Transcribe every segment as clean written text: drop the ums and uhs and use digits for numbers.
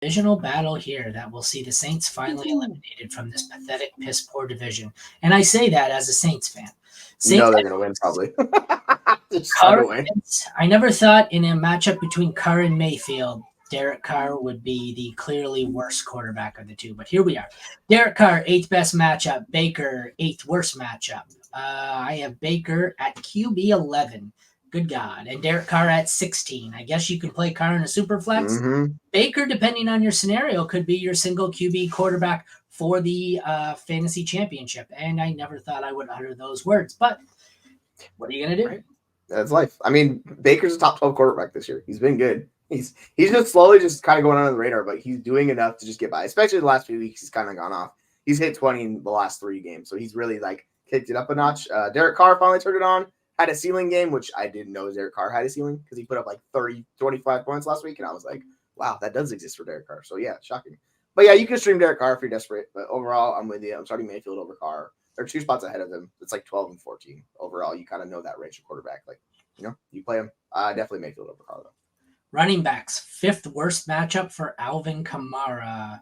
divisional battle here that will see the Saints finally eliminated from this pathetic, piss poor division. And I say that as a Saints fan. You know Saints they're going to win, probably. Just Carr, find a way. I never thought in a matchup between Carr and Mayfield, Derek Carr would be the clearly worst quarterback of the two. But here we are. Derek Carr, 8th best matchup. Baker, 8th worst matchup. I have Baker at QB 11. Good God. And Derek Carr at 16. I guess you can play Carr in a super flex. Mm-hmm. Baker, depending on your scenario, could be your single QB quarterback for the fantasy championship. And I never thought I would utter those words. But what are you going to do? Right. That's life. I mean, Baker's a top 12 quarterback this year. He's been good. He's just slowly just kind of going under the radar, but he's doing enough to just get by. Especially the last few weeks, he's kind of gone off. He's hit 20 in the last 3 games, so he's really like kicked it up a notch. Derek Carr finally turned it on. Had a ceiling game, which I didn't know Derek Carr had a ceiling because he put up like 30, 25 points last week, and I was like, wow, that does exist for Derek Carr. So yeah, shocking. But yeah, you can stream Derek Carr if you're desperate. But overall, I'm with you. I'm starting Mayfield over Carr. They're 2 spots ahead of him. It's like 12 and 14 overall. You kind of know that range of quarterback. Like, you play him. Definitely Mayfield over Carr though. Running backs, 5th worst matchup for Alvin Kamara.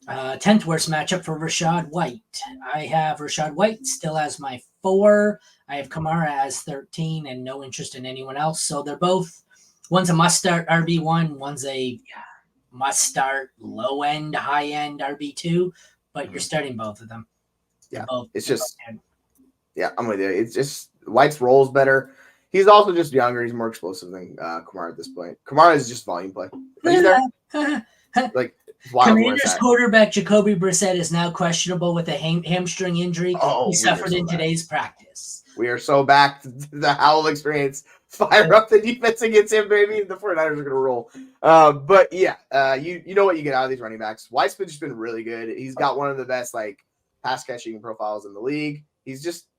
10th worst matchup for Rachaad White. I have Rachaad White still as my 4. I have Kamara as 13 and no interest in anyone else. So they're both, one's a must-start RB1, one's a must-start low-end, high-end RB2, but you're starting both of them. Yeah, I'm with you. It's just White's role's better. He's also just younger. He's more explosive than Kamara at this point. Kamara is just volume play. But he's there. Like, Commanders quarterback Jacoby Brissett is now questionable with a hamstring injury he suffered in today's practice. We are so back to the Howell experience. Fire up the defense against him, baby. The 49ers are going to roll. But yeah, you know what you get out of these running backs. White's just been really good. He's got one of the best like pass catching profiles in the league. He's just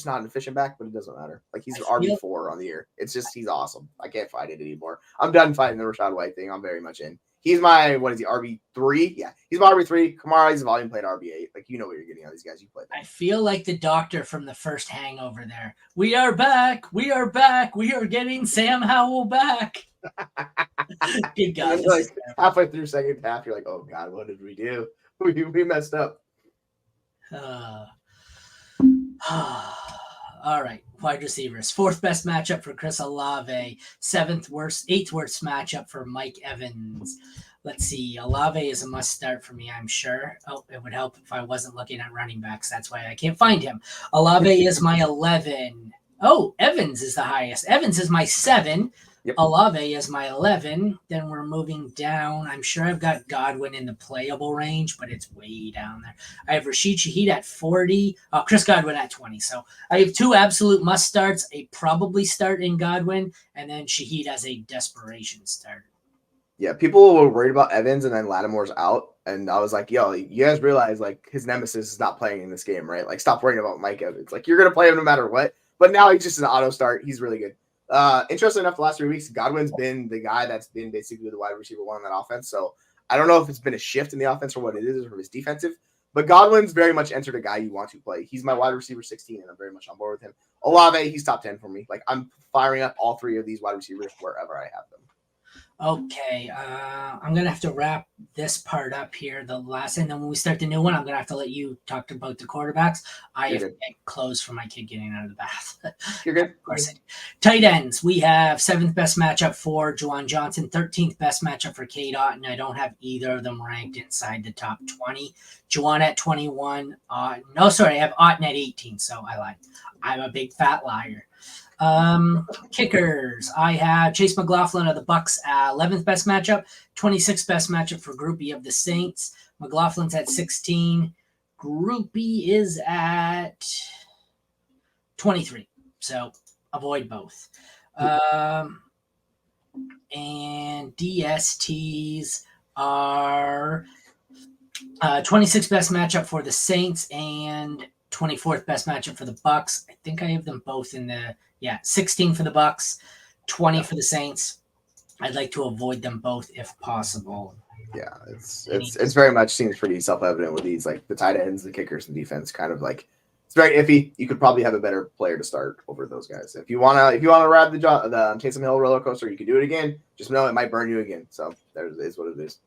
not an efficient back, but it doesn't matter. Like he's RB4 on the year. It's just he's awesome. I can't fight it anymore. I'm done fighting the Rachaad White thing. I'm very much in. He's my RB3? Yeah, he's my RB3. Kamara, he's a volume played RB8. Like you know what you're getting out of these guys. You play them. I feel like the doctor from the first Hangover there. We are back. We are back. We are getting Sam Howell back. Good God. Like halfway through second half, you're like, oh God, what did we do? We messed up. All right, wide receivers. 4th best matchup for Chris Olave. 8th worst matchup for Mike Evans. Let's see. Olave is a must start for me, I'm sure. Oh, it would help if I wasn't looking at running backs. That's why I can't find him. Olave is my 11. Oh, Evans is the highest. Evans is my 7. Yep. Olave is my 11. Then we're moving down. I'm sure I've got Godwin in the playable range, but it's way down there. I have Rashid Shaheed at 40. Chris Godwin at 20. So I have 2 absolute must starts, a probably start in Godwin, and then Shaheed as a desperation start. Yeah, people were worried about Evans, and then Lattimore's out. And I was like, yo, you guys realize, like, his nemesis is not playing in this game, right? Like, stop worrying about Mike Evans. Like, you're going to play him no matter what. But now he's just an auto start. He's really good. Interesting enough, the last 3 weeks, Godwin's been the guy that's been basically the wide receiver 1 on that offense. So I don't know if it's been a shift in the offense or what it is or if it's defensive, but Godwin's very much entered a guy you want to play. He's my wide receiver 16, and I'm very much on board with him. Olave, he's top 10 for me. Like I'm firing up all 3 of these wide receivers wherever I have them. Okay, I'm going to have to wrap this part up here, the last, and then when we start the new one, I'm going to have to let you talk about the quarterbacks. I have to get clothes for my kid getting out of the bath. You're good. Of course. Tight ends, we have 7th best matchup for Juwan Johnson, 13th best matchup for Cade Otton. I don't have either of them ranked inside the top 20. Juwan at 21. I have Otton at 18, so I lied. I'm a big fat liar. Kickers. I have Chase McLaughlin of the Bucks, 11th best matchup, 26th best matchup for Groupie of the Saints. McLaughlin's at 16. Groupie is at 23. So avoid both. And DSTs are 26th best matchup for the Saints and 24th best matchup for the Bucks. I think I have them both in the 16 for the Bucks, 20 for the Saints. I'd like to avoid them both if possible. Yeah, it's very much seems pretty self-evident with these, like the tight ends, the kickers, and defense. Kind of like it's very iffy. You could probably have a better player to start over those guys. If you wanna ride the Taysom Hill roller coaster, you can do it again. Just know it might burn you again. So there is what it is.